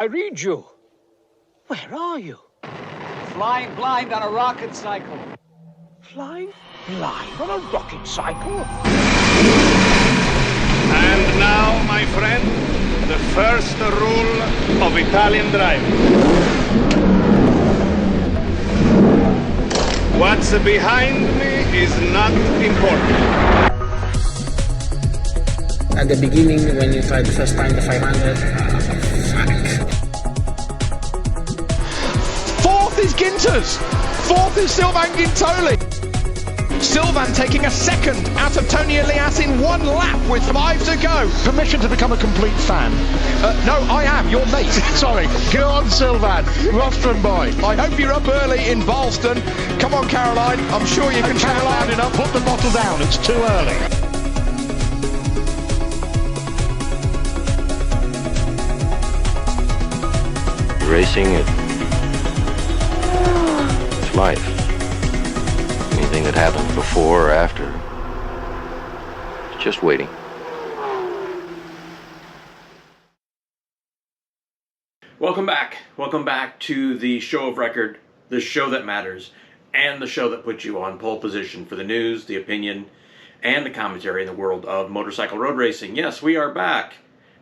I read you. Where are you? Flying blind on a rocket cycle. Flying blind on a rocket cycle? And now, my friend, the first rule of Italian driving. What's behind me is not important. At the beginning, when you tried the first time the 500, fuck. Fourth is Ginters. Fourth is Sylvain Gintoli. Sylvain taking a second out of Tony Elias in one lap with 5 to go. Permission to become a complete fan? No, I am, your mate. Sorry, go on Sylvain, Rostrum boy. I hope you're up early in Ballston. Come on, Caroline, I'm sure you can Caroline, enough. Put the bottle down, it's too early. Racing, it's life. Anything that happens before or after, it's just waiting. Welcome back. Welcome back to the show of record, the show that matters, and the show that puts you on pole position for the news, the opinion, and the commentary in the world of motorcycle road racing. Yes, we are back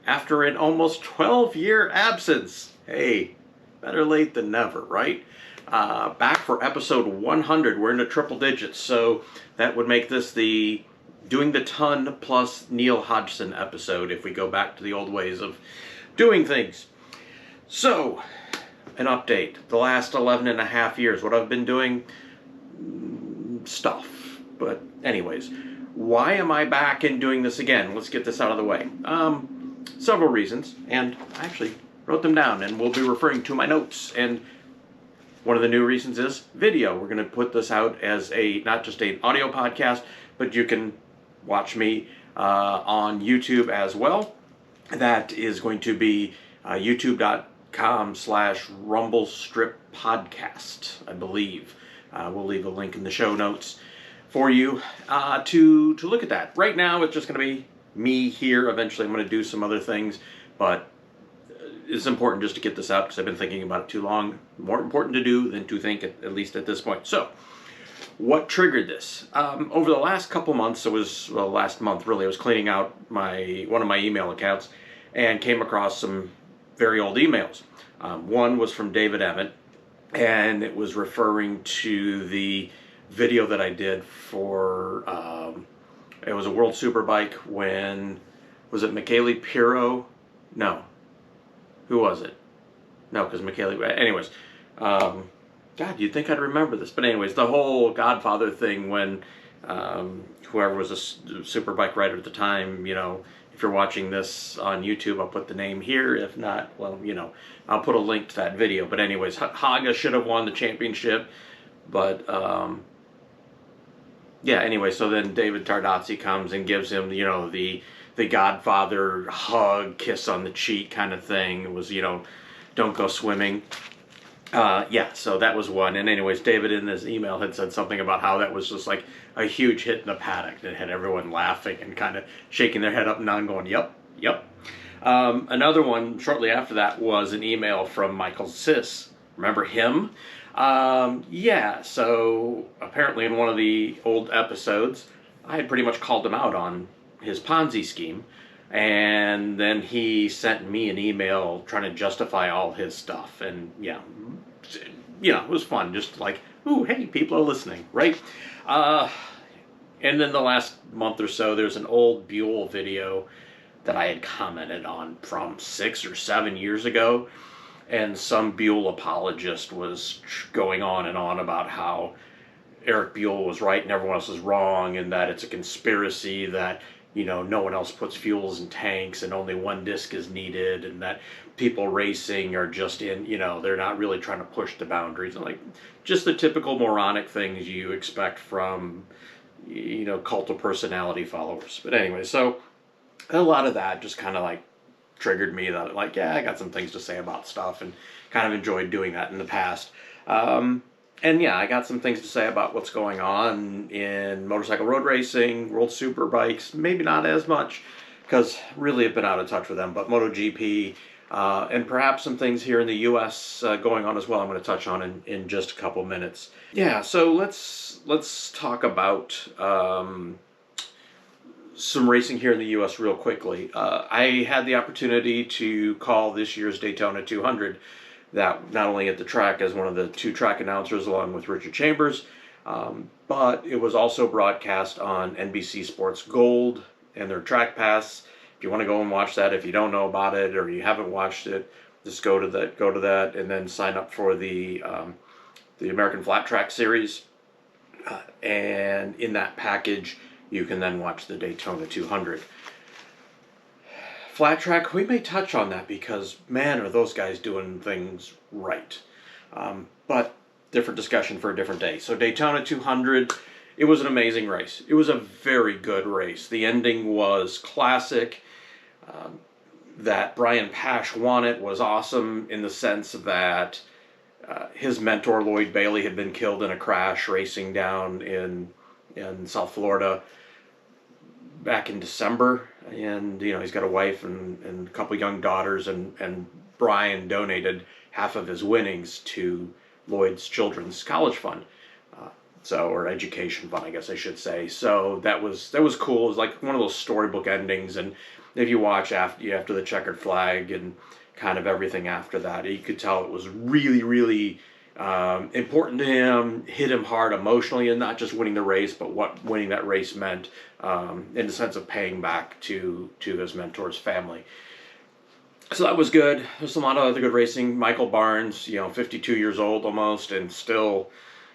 after an almost 12-year absence. Hey, better late than never, right? Back for episode 100. We're into triple digits, so that would make this the Doing the Ton plus Neil Hodgson episode if we go back to the old ways of doing things. So, an update. The last 11 and a half years, what I've been doing, stuff. But anyways, why am I back and doing this again? Let's get this out of the way. Several reasons, and I actually wrote them down, and we'll be referring to my notes. And one of the new reasons is video. We're going to put this out as not just an audio podcast, but you can watch me on YouTube as well. That is going to be youtube.com/Rumblestrip podcast, I believe. We'll leave a link in the show notes for you to look at that. Right now, it's just going to be me here. Eventually, I'm going to do some other things, but it's important just to get this out because I've been thinking about it too long. More important to do than to think, at least at this point. So, what triggered this? Over the last couple months, last month really, I was cleaning out one of my email accounts and came across some very old emails. One was from David Emmett, and it was referring to the video that I did for, it was a World Superbike when, was it Michele Pirro? No. Who was it? No, because Michele... Anyways. God, you'd think I'd remember this. But anyways, the whole Godfather thing when whoever was a Superbike rider at the time, you know, if you're watching this on YouTube, I'll put the name here. If not, well, you know, I'll put a link to that video. But anyways, Haga should have won the championship. But, yeah, anyway, so then David Tardozzi comes and gives him, you know, the Godfather hug, kiss on the cheek kind of thing. It was, you know, don't go swimming. Yeah, so that was one. And anyways, David in his email had said something about how that was just like a huge hit in the paddock that had everyone laughing and kind of shaking their head up and down going, yep, yep. Another one shortly after that was an email from Michael Sis. Remember him? Yeah, so apparently in one of the old episodes, I had pretty much called him out on his Ponzi scheme, and then he sent me an email trying to justify all his stuff, and yeah, you know, it was fun, just like, ooh, hey, people are listening, right? And then the last month or so, there's an old Buell video that I had commented on from 6 or 7 years ago, and some Buell apologist was going on and on about how Eric Buell was right and everyone else was wrong, and that it's a conspiracy that, you know, no one else puts fuels in tanks and only one disc is needed, and that people racing are just in, you know, they're not really trying to push the boundaries. And like, just the typical moronic things you expect from, you know, cult of personality followers. But anyway, so a lot of that just kind of like triggered me that, like, yeah, I got some things to say about stuff, and kind of enjoyed doing that in the past. And yeah, I got some things to say about what's going on in motorcycle road racing, World Superbikes, maybe not as much, because really I've been out of touch with them, but MotoGP, and perhaps some things here in the U.S. Going on as well. I'm going to touch on in just a couple minutes. Yeah, so let's talk about some racing here in the U.S. real quickly. I had the opportunity to call this year's Daytona 200. That not only at the track as one of the 2 track announcers along with Richard Chambers, but it was also broadcast on NBC Sports Gold and their Track Pass. If you want to go and watch that, if you don't know about it or you haven't watched it, just go to that, and then sign up for the American Flat Track Series. And in that package, you can then watch the Daytona 200. Flat track, we may touch on that because, man, are those guys doing things right. But different discussion for a different day. So Daytona 200, it was an amazing race. It was a very good race. The ending was classic. That Brian Pash won it was awesome in the sense that his mentor, Lloyd Bailey, had been killed in a crash racing down in South Florida back in December, and he's got a wife and a couple young daughters, and Brian donated half of his winnings to Lloyd's children's college fund, or education fund, I guess I should say. So that was cool. It was like one of those storybook endings, and if you watch after the checkered flag and kind of everything after that, you could tell it was really, really important to him, hit him hard emotionally, and not just winning the race, but what winning that race meant in the sense of paying back to his mentor's family. So that was good. There's a lot of other good racing. Michael Barnes, 52 years old almost, and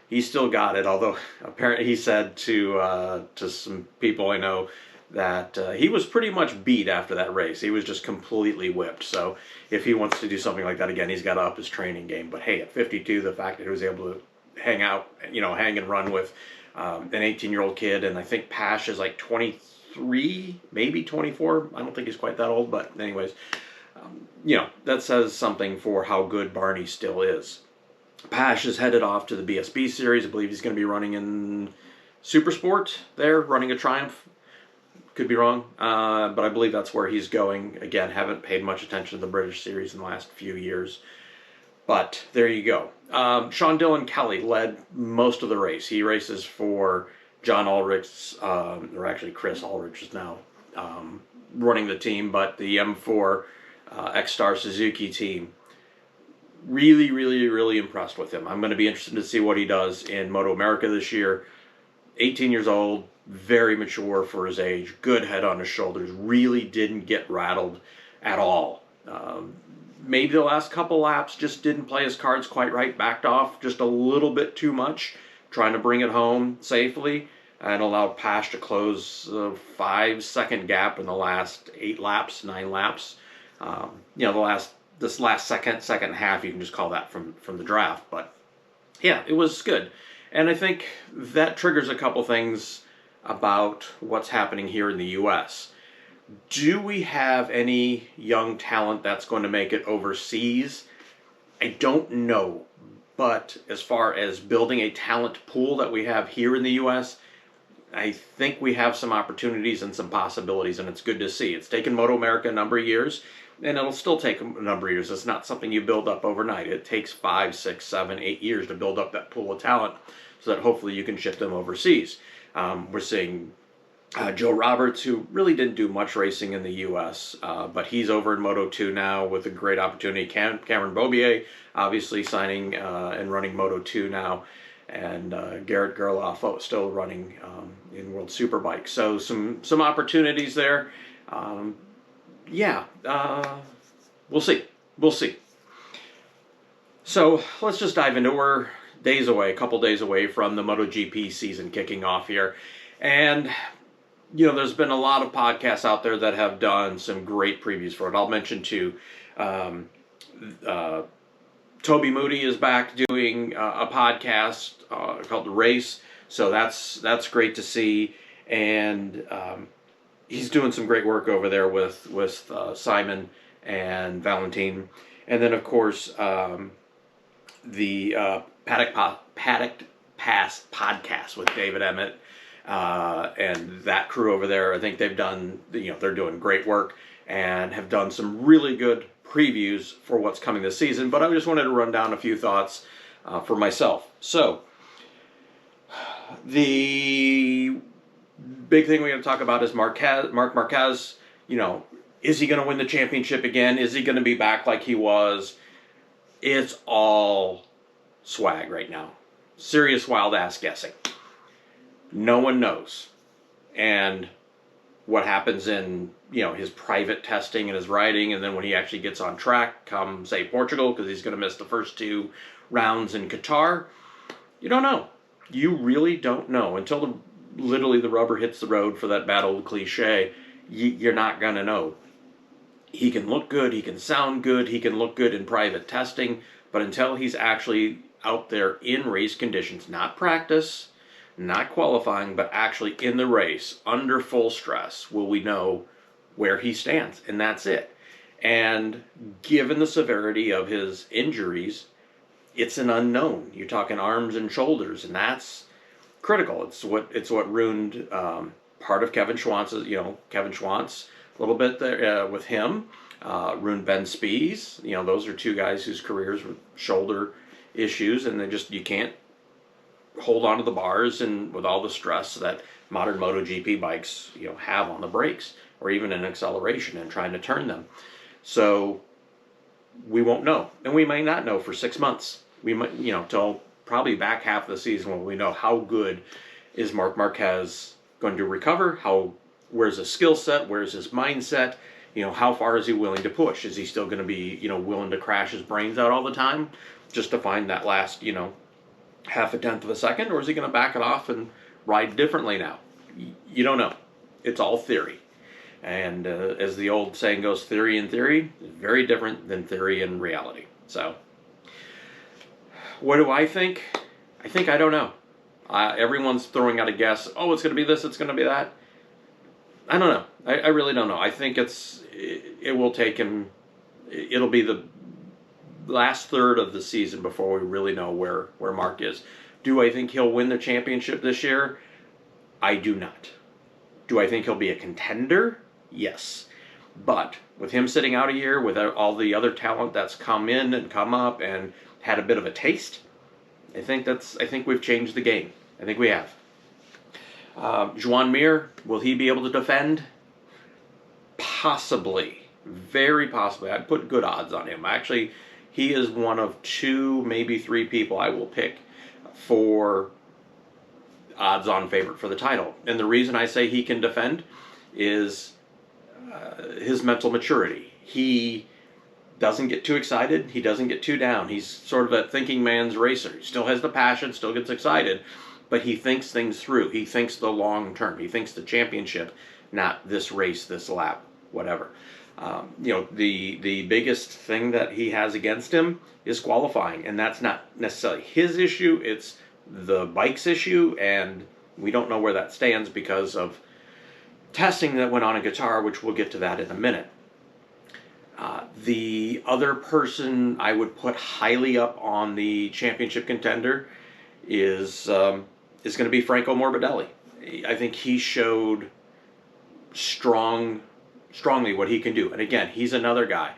he still got it. Although apparently he said to some people I know that he was pretty much beat after that race. He was just completely whipped. So if he wants to do something like that again, he's got to up his training game. But hey, at 52, the fact that he was able to hang and run with an 18-year-old kid, and I think Pash is like 23, maybe 24. I don't think he's quite that old, but anyways, that says something for how good Barney still is. Pash is headed off to the BSB series. I believe he's going to be running in Supersport there, running a Triumph. Could be wrong, but I believe that's where he's going. Again, haven't paid much attention to the British series in the last few years. But there you go. Sean Dillon Kelly led most of the race. He races for John Ulrich's, or actually Chris Ulrich is now running the team, but the M4 X-Star Suzuki team. Really, really, really impressed with him. I'm going to be interested to see what he does in Moto America this year. 18 years old. Very mature for his age, good head on his shoulders, really didn't get rattled at all. Maybe the last couple laps just didn't play his cards quite right, backed off just a little bit too much, trying to bring it home safely, and allowed Pash to close a 5-second gap in the last 9 laps. This last second half, you can just call that from the draft, but yeah, it was good. And I think that triggers a couple things about what's happening here in the U.S. Do we have any young talent that's going to make it overseas? I don't know. But as far as building a talent pool that we have here in the U.S., I think we have some opportunities and some possibilities, and it's good to see. It's taken Moto America a number of years, and it'll still take a number of years. It's not something you build up overnight. It takes 5, 6, 7, 8 years to build up that pool of talent so that hopefully you can ship them overseas. We're seeing Joe Roberts, who really didn't do much racing in the U.S., but he's over in Moto 2 now with a great opportunity. Cameron Beaubier, obviously signing and running Moto 2 now, and Garrett Gerloff still running in World Superbike. So some opportunities there. We'll see. So let's just dive into it. We're a couple days away from the MotoGP season kicking off here. And, there's been a lot of podcasts out there that have done some great previews for it. I'll mention two. Toby Moody is back doing a podcast called The Race. So that's great to see. And he's doing some great work over there with Simon and Valentine. And then, of course, the Paddock Pass podcast with David Emmett and that crew over there. I think they've done, they're doing great work and have done some really good previews for what's coming this season, but I just wanted to run down a few thoughts for myself. So, the big thing we're going to talk about is Marc Marquez. You know, is he going to win the championship again? Is he going to be back like he was? It's all swag right now. Serious wild-ass guessing. No one knows. And what happens in, you know, his private testing and his riding, and then when he actually gets on track, come, say, Portugal, because he's going to miss the first 2 rounds in Qatar, you don't know. You really don't know. Until literally the rubber hits the road, for that bad old cliche, you're not going to know. He can look good, he can sound good, he can look good in private testing, but until he's actually out there in race conditions, not practice, not qualifying, but actually in the race, under full stress, will we know where he stands, and that's it. And given the severity of his injuries, it's an unknown. You're talking arms and shoulders, and that's critical. It's what ruined part of Kevin Schwantz's, Kevin Schwantz, a little bit there with him, ruined Ben Spies. Those are 2 guys whose careers were shoulder issues, and you can't hold on to the bars and with all the stress that modern MotoGP bikes have on the brakes, or even in acceleration and trying to turn them. So we won't know, and we may not know for 6 months. We might, till probably back half of the season, when we know how good is Marc Marquez going to recover, where's his skill set, where's his mindset, how far is he willing to push? Is he still going to be, willing to crash his brains out all the time just to find that last, half a tenth of a second, or is he going to back it off and ride differently now? You don't know. It's all theory. And as the old saying goes, theory in theory is very different than theory in reality. So, what do I think? I don't know. Everyone's throwing out a guess. Oh, it's going to be this, it's going to be that. I don't know. I really don't know. I think it will take him, it'll be the last third of the season before we really know where Marc is. Do I think he'll win the championship this year? I do not. Do I think he'll be a contender? Yes. But with him sitting out a year, with all the other talent that's come in and come up and had a bit of a taste, I think we've changed the game. I think we have. Joan Mir, will he be able to defend? Possibly. Very possibly. I'd put good odds on him. Actually, he is one of 2, maybe 3 people I will pick for odds-on favorite for the title. And the reason I say he can defend is his mental maturity. He doesn't get too excited. He doesn't get too down. He's sort of that thinking man's racer. He still has the passion, still gets excited, but he thinks things through. He thinks the long term. He thinks the championship, not this race, this lap, whatever. The biggest thing that he has against him is qualifying, and that's not necessarily his issue. It's the bike's issue, and we don't know where that stands because of testing that went on in Qatar, which we'll get to that in a minute. The other person I would put highly up on the championship contender is going to be Franco Morbidelli. I think he showed strongly what he can do. And again, he's another guy.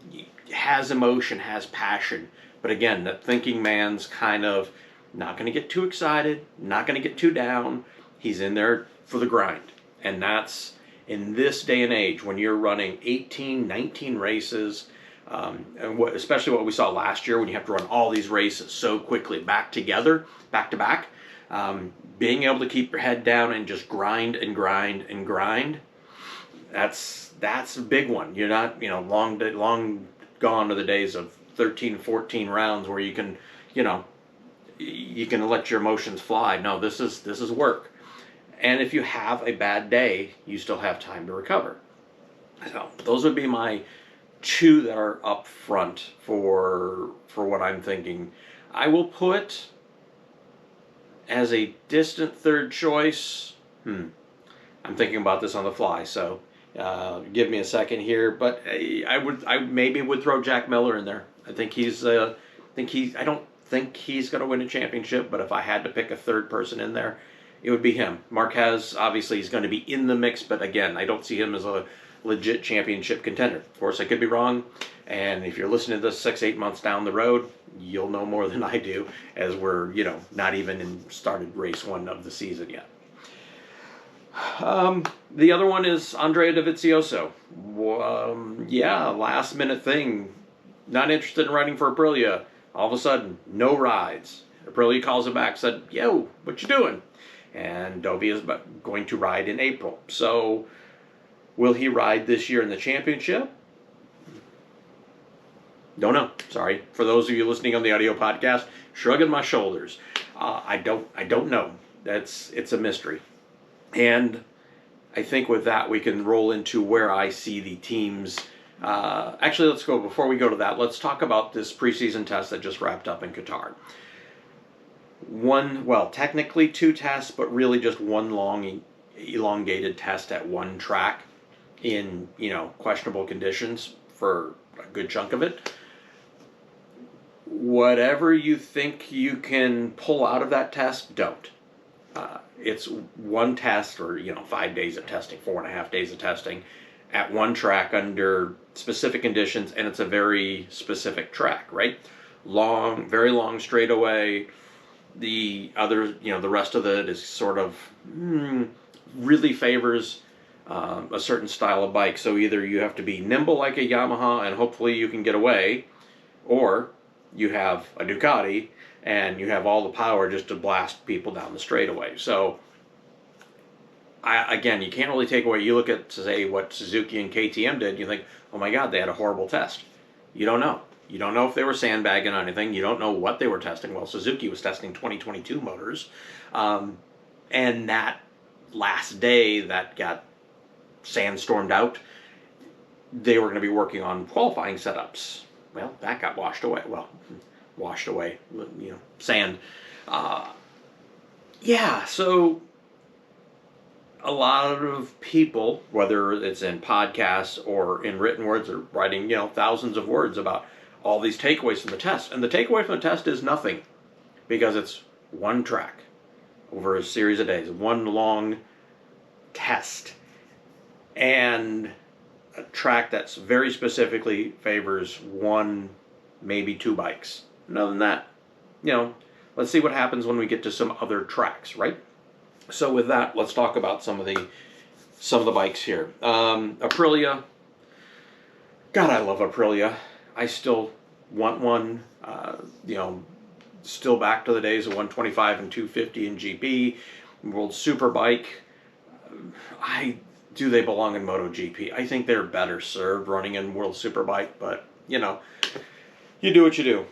He has emotion, has passion. But again, that thinking man's kind of not going to get too excited, not going to get too down. He's in there for the grind. And that's, in this day and age, when you're running 18, 19 races, and especially what we saw last year, when you have to run all these races so quickly, back together, back to back, being able to keep your head down and just grind and grind and grind, that's a big one. You're not, long gone are the days of 13, 14 rounds where you can let your emotions fly. No, this is work. And if you have a bad day, you still have time to recover. So those would be my 2 that are up front for what I'm thinking. I will put as a distant third choice. I'm thinking about this on the fly, so give me a second here. But I maybe would throw Jack Miller in there. I don't think he's going to win a championship, but if I had to pick a third person in there, it would be him. Marquez, obviously, he's going to be in the mix, but again, I don't see him as a legit championship contender. Of course, I could be wrong, and if you're listening to this 6-8 months down the road, you'll know more than I do, as we're, not even in started race 1 of the season yet. The other one is Andrea De Vicioso. Last minute thing. Not interested in riding for Aprilia. All of a sudden, no rides. Aprilia calls him back, said, "Yo, what you doing?" And Dovi is going to ride in April. So, will he ride this year in the championship? Don't know. Sorry. For those of you listening on the audio podcast, shrugging my shoulders. I don't know. It's a mystery. And I think with that, we can roll into where I see the teams. Actually, let's go, before we go to that, let's talk about this preseason test that just wrapped up in Qatar. Technically 2 tests, but really just one long, elongated test at one track in, questionable conditions for a good chunk of it. Whatever you think you can pull out of that test, don't. It's one test, or 5 days of testing, 4.5 days of testing at one track under specific conditions, and it's a very specific track, right? Long, very long straightaway. The other, the rest of it is sort of really favors a certain style of bike. So either you have to be nimble like a Yamaha and hopefully you can get away, or you have a Ducati and you have all the power just to blast people down the straightaway. So, again, you can't really take away. You look at, say, what Suzuki and KTM did, you think, oh my God, they had a horrible test. You don't know. You don't know if they were sandbagging on anything. You don't know what they were testing. Well, Suzuki was testing 2022 motors. And that last day that got sandstormed out, they were going to be working on qualifying setups. Well, that got washed away. Sand. So a lot of people, whether it's in podcasts or in written words, are writing, thousands of words about all these takeaways from the test. And the takeaway from the test is nothing, because it's one track over a series of days, one long test, and a track that's very specifically favors one, maybe 2 bikes. And other than that, let's see what happens when we get to some other tracks, right? So with that, let's talk about some of the bikes here. Aprilia. God, I love Aprilia. I still want one. Still back to the days of 125 and 250 in GP, World Superbike. Do they belong in MotoGP? I think they're better served running in World Superbike, but you do what you do.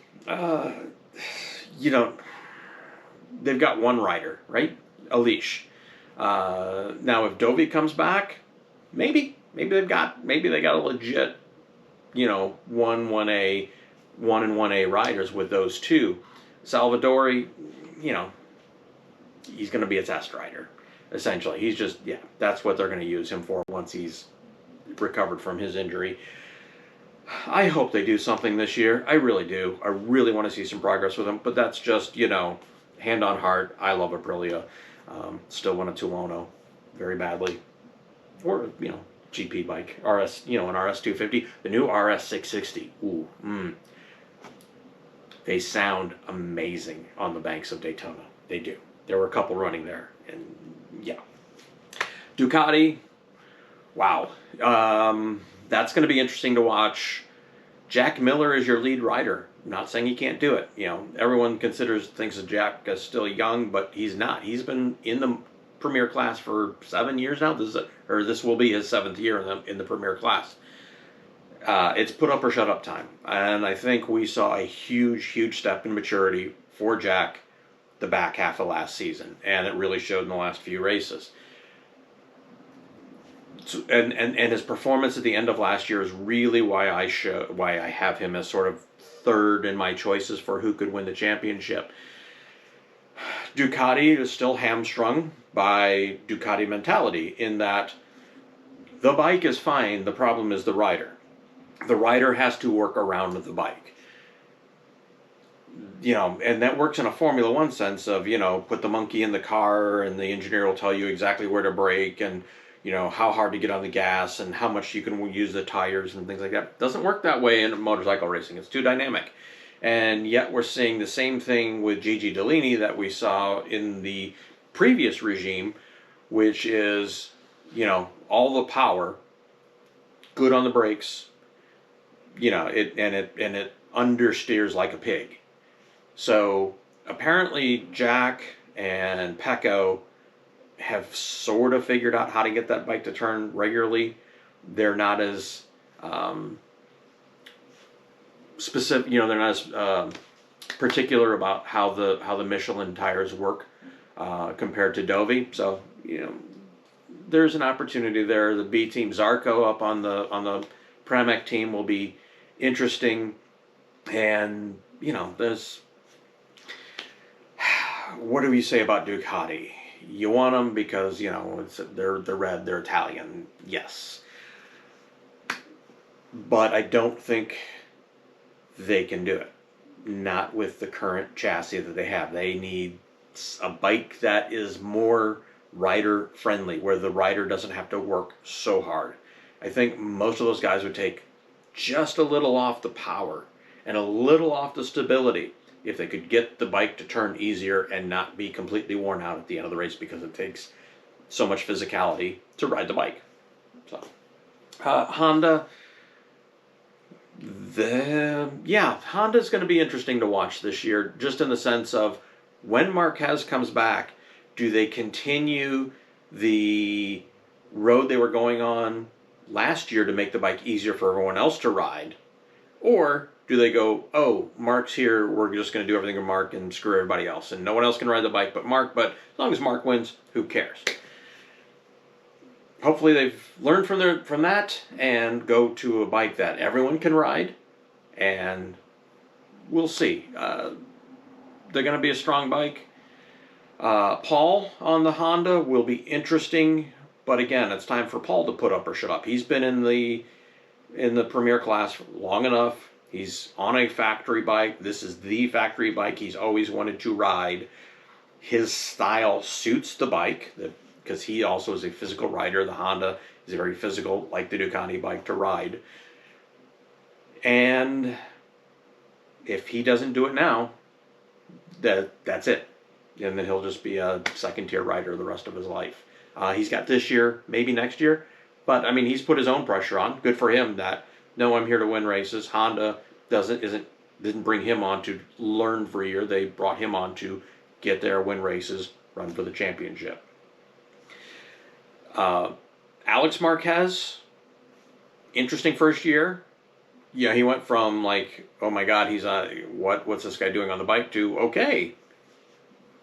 They've got one rider, right? A leash. Now, if Dovi comes back, maybe they got a legit, 1A, 1 and 1A riders with those 2. Salvadori, he's going to be a test rider, essentially. He's just, that's what they're going to use him for once he's recovered from his injury. I hope they do something this year. I really do. I really want to see some progress with him, but that's just, hand on heart. I love Aprilia. Still want a Tuono very badly. Or, GP bike. RS, an RS250. The new RS660. Ooh, They sound amazing on the banks of Daytona. They do. There were a couple running there. And, Ducati. Wow. That's going to be interesting to watch. Jack Miller is your lead rider. I'm not saying he can't do it. Everyone thinks of Jack as still young, but he's not. He's been in the Premier class for 7 years now. This will be his 7th year in the Premier class. It's put up or shut up time, and I think we saw a huge step in maturity for Jack the back half of last season, and it really showed in the last few races. And his performance at the end of last year is really why I have him as sort of third in my choices for who could win the championship. Ducati is still hamstrung by Ducati mentality in that the bike is fine, the problem is the rider. The rider has to work around the bike. And that works in a Formula One sense of, put the monkey in the car and the engineer will tell you exactly where to brake and, how hard to get on the gas and how much you can use the tires and things like that. It doesn't work that way in motorcycle racing. It's too dynamic. And yet we're seeing the same thing with Gigi Dall'Igna that we saw in the previous regime, which is, all the power, good on the brakes, it understeers like a pig. So apparently Jack and Pecco have sort of figured out how to get that bike to turn regularly. They're not as specific, they're not as particular about how the Michelin tires work compared to Dovi. So there's an opportunity there. The B team Zarco up on the Pramac team will be interesting, and there's, what do we say about Ducati? You want them because they're red, they're Italian, yes, but I don't think they can do it. Not with the current chassis that they have. They need a bike that is more rider friendly, where the rider doesn't have to work so hard. I think most of those guys would take just a little off the power and a little off the stability if they could get the bike to turn easier and not be completely worn out at the end of the race, because it takes so much physicality to ride the bike. So Honda, Honda's going to be interesting to watch this year, just in the sense of, when Marquez comes back, do they continue the road they were going on last year to make the bike easier for everyone else to ride? Or do they go, oh, Mark's here, we're just going to do everything with Mark and screw everybody else, and no one else can ride the bike but Mark, but as long as Mark wins, who cares? Hopefully they've learned from that and go to a bike that everyone can ride, and we'll see. They're going to be a strong bike. Paul on the Honda will be interesting, but again, it's time for Paul to put up or shut up. He's been in the Premier class long enough. He's on a factory bike. This is the factory bike he's always wanted to ride. His style suits the bike, because he also is a physical rider. The Honda is a very physical, like the Ducati bike, to ride. And if he doesn't do it now, that's it. And then he'll just be a second-tier rider the rest of his life. He's got this year, maybe next year. But, I mean, he's put his own pressure on. Good for him that, no, I'm here to win races. Honda didn't bring him on to learn for a year. They brought him on to get there, win races, run for the championship. Alex Marquez, interesting first year. Yeah, he went from like, oh my God, he's what's this guy doing on the bike, to okay,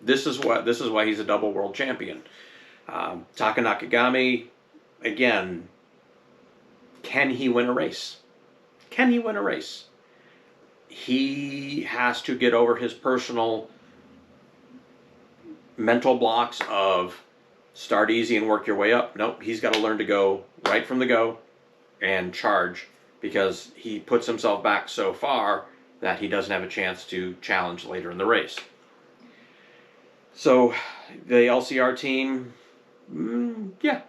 this is why he's a double world champion. Taka Nakagami, again, can he win a race? Can he win a race? He has to get over his personal mental blocks of start easy and work your way up. Nope, he's got to learn to go right from the go and charge, because he puts himself back so far that he doesn't have a chance to challenge later in the race. So the LCR team, yeah.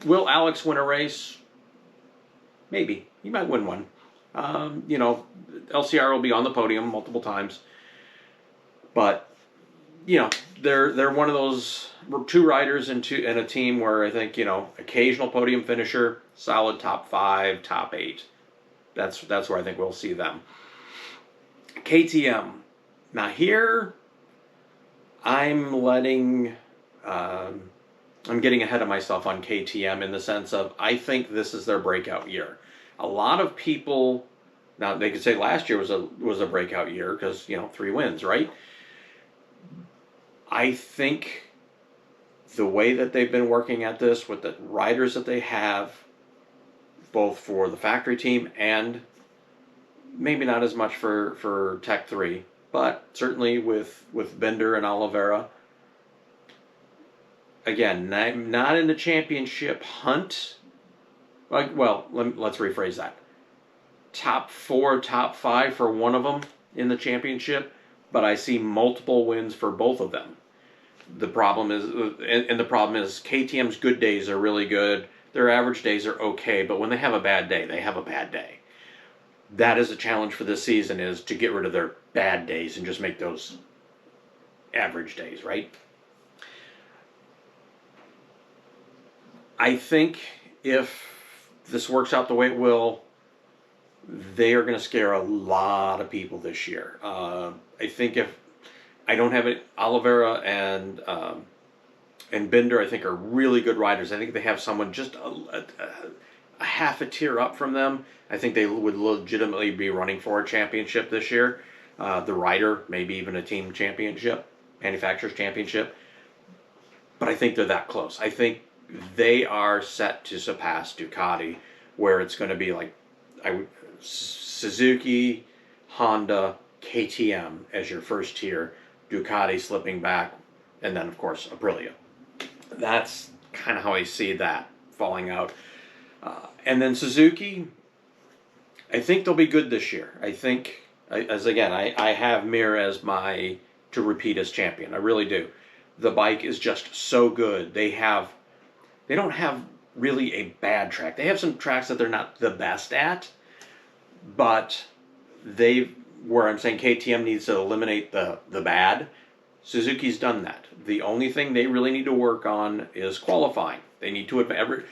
Will Alex win a race? Maybe. He might win one. LCR will be on the podium multiple times. But, they're one of those two riders in a team where I think, occasional podium finisher, solid top 5, top 8. That's where I think we'll see them. KTM. Now here, I'm getting ahead of myself on KTM in the sense of, I think this is their breakout year. A lot of people, now they could say last year was a breakout year because, 3 wins, right? I think the way that they've been working at this with the riders that they have, both for the factory team and maybe not as much for Tech 3, but certainly with Bender and Oliveira. Again, not in the championship hunt. Well, let's rephrase that. Top 4, top 5 for one of them in the championship, but I see multiple wins for both of them. The problem is, and the problem is, KTM's good days are really good. Their average days are okay, but when they have a bad day, they have a bad day. That is a challenge for this season, is to get rid of their bad days and just make those average days, right? I think if this works out the way it will, they are going to scare a lot of people this year. I think if I don't have it, Oliveira and Binder, I think, are really good riders. I think they have someone just a half a tier up from them. I think they would legitimately be running for a championship this year. The rider, maybe even a team championship, manufacturer's championship. But I think they're that close. I think they are set to surpass Ducati, where it's going to be like Suzuki, Honda, KTM as your first tier, Ducati slipping back, and then, of course, Aprilia. That's kind of how I see that falling out. And then Suzuki, I think they'll be good this year. I think, I have Mir as my to repeat as champion. I really do. The bike is just so good. They don't have really a bad track. They have some tracks that they're not the best at, but where I'm saying KTM needs to eliminate the bad, Suzuki's done that. The only thing they really need to work on is qualifying. They need to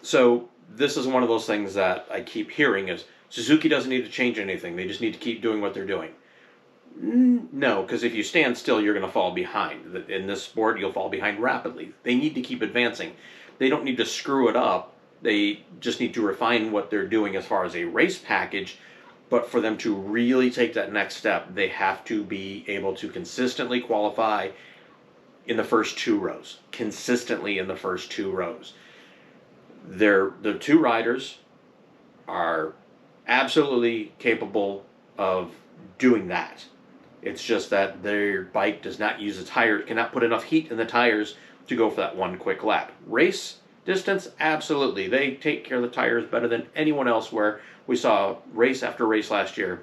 so this is one of those things that I keep hearing is Suzuki doesn't need to change anything. They just need to keep doing what they're doing. No, because if you stand still, you're going to fall behind. In this sport, you'll fall behind rapidly. They need to keep advancing. They don't need to screw it up. They just need to refine what they're doing as far as a race package. But for them to really take that next step, they have to be able to consistently qualify in the first 2 rows. Consistently in the first 2 rows. The 2 riders are absolutely capable of doing that. It's just that their bike does not use the tires, cannot put enough heat in the tires to go for that one quick lap. Race distance, absolutely. They take care of the tires better than anyone else, where we saw race after race last year.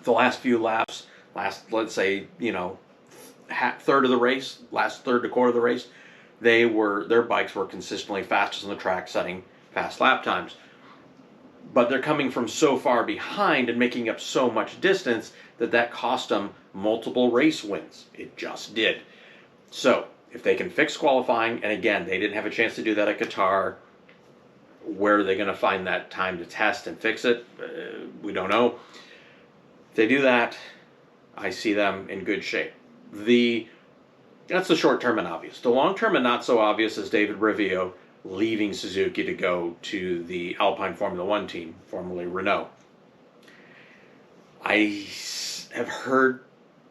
The last few laps, let's say, third of the race, last third to quarter of the race, their bikes were consistently fastest on the track, setting fast lap times. But they're coming from so far behind and making up so much distance that cost them multiple race wins. It just did. So if they can fix qualifying, and again, they didn't have a chance to do that at Qatar, where are they going to find that time to test and fix it? We don't know. If they do that, I see them in good shape. That's the short term and obvious. The long term and not so obvious is David Rivio leaving Suzuki to go to the Alpine Formula One team, formerly Renault. I have heard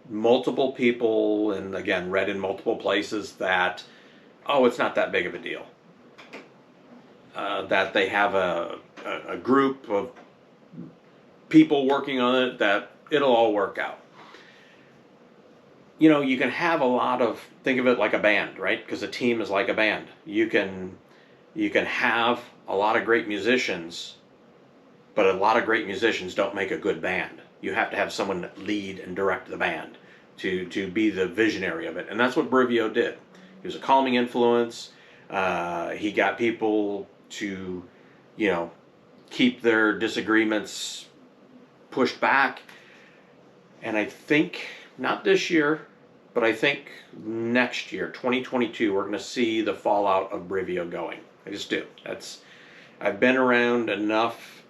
multiple people, and again, read in multiple places that, it's not that big of a deal. That they have a group of people working on it, that it'll all work out. You can have a lot of, think of it like a band, right? Because a team is like a band. You can have a lot of great musicians, but a lot of great musicians don't make a good band. You have to have someone lead and direct the band to be the visionary of it. And that's what Brivio did. He was a calming influence. He got people to, keep their disagreements pushed back. And I think, not this year, but I think next year, 2022, we're going to see the fallout of Brivio going. I just do. I've been around enough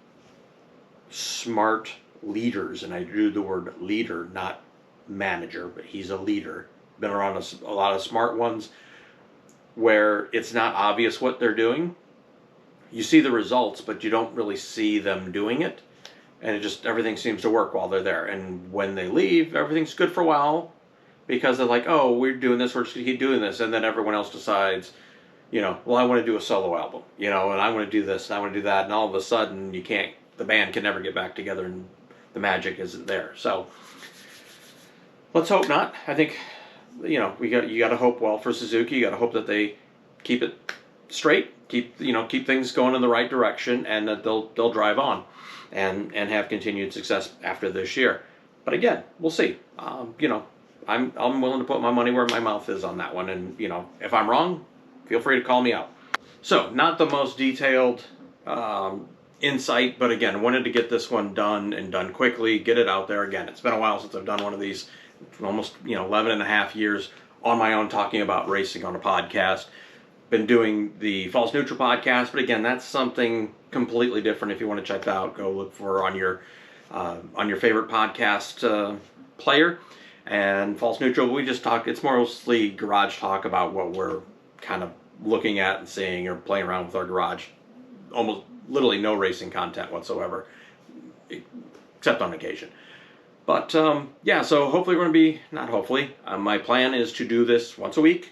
smart leaders, and I do the word leader, not manager, but he's a leader. Been around a lot of smart ones where it's not obvious what they're doing. You see the results, but you don't really see them doing it. And everything seems to work while they're there. And when they leave, everything's good for a while, because they're like, we're doing this, we're just going to keep doing this. And then everyone else decides, I want to do a solo album, and I want to do this, and I want to do that. And all of a sudden, the band can never get back together, and the magic isn't there. So let's hope not. I think, you got to hope well for Suzuki. You got to hope that they keep it straight, keep things going in the right direction, and that they'll drive on and have continued success after this year. But again, we'll see. I'm willing to put my money where my mouth is on that one. And, you know, if I'm wrong, feel free to call me out. So, not the most detailed insight, but again, wanted to get this one done and done quickly, get it out there. Again, it's been a while since I've done one of these, almost 11 and a half years on my own talking about racing on a podcast. Been doing the False Neutral podcast, but again, that's something completely different. If you want to check that out, go look for on your favorite podcast player. And False Neutral, we just talk, it's mostly garage talk about what we're kind of looking at and seeing or playing around with our garage. Almost literally no racing content whatsoever, except on occasion. But yeah, so hopefully we're going to be, not hopefully, my plan is to do this once a week.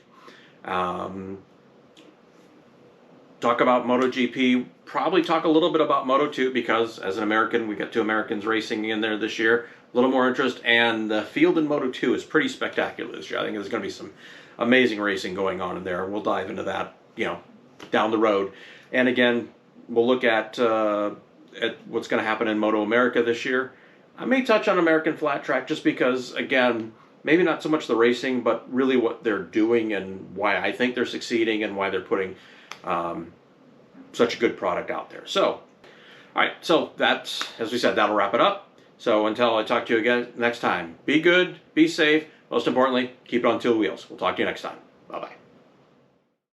Talk about MotoGP, probably talk a little bit about Moto2, because as an American, we got 2 Americans racing in there this year. A little more interest, and the field in Moto2 is pretty spectacular this year. I think there's going to be some amazing racing going on in there. We'll dive into that, down the road. And again, we'll look at what's going to happen in Moto America this year. I may touch on American Flat Track just because, again, maybe not so much the racing, but really what they're doing and why I think they're succeeding and why they're putting such a good product out there. So, all right, so that's, as we said, that'll wrap it up. So until I talk to you again next time, be good, be safe, most importantly, keep it on 2 wheels. We'll talk to you next time. Bye-bye.